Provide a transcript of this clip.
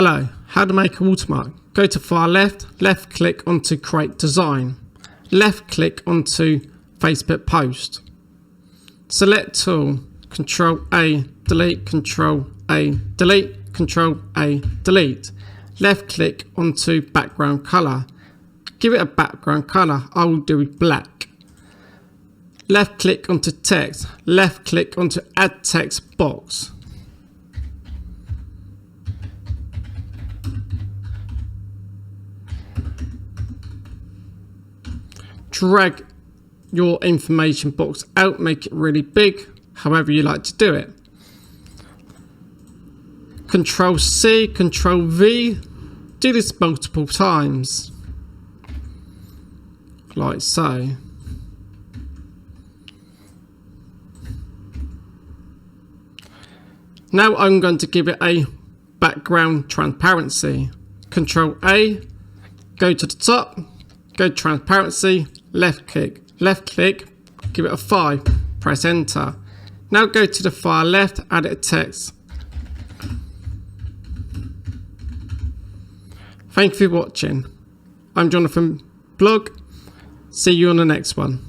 Hello, how to make a watermark. Go to far left click onto create design, left click onto Facebook post. Select tool, Control A, delete, Control A, delete, Control A, delete. Left click onto background color. Give it a background color, I will do black. Left click onto text, left click onto add text box. Drag your information box out, make it really big, however you like to do it. Control C, Control V, do this multiple times, like so. Now I'm going to give it a background transparency. Control A, go to the top, go to transparency, left click, give it a 5, press enter. Now go to the far left, add a text. Thank you for watching. I'm Jonathan Blog. See you on the next one.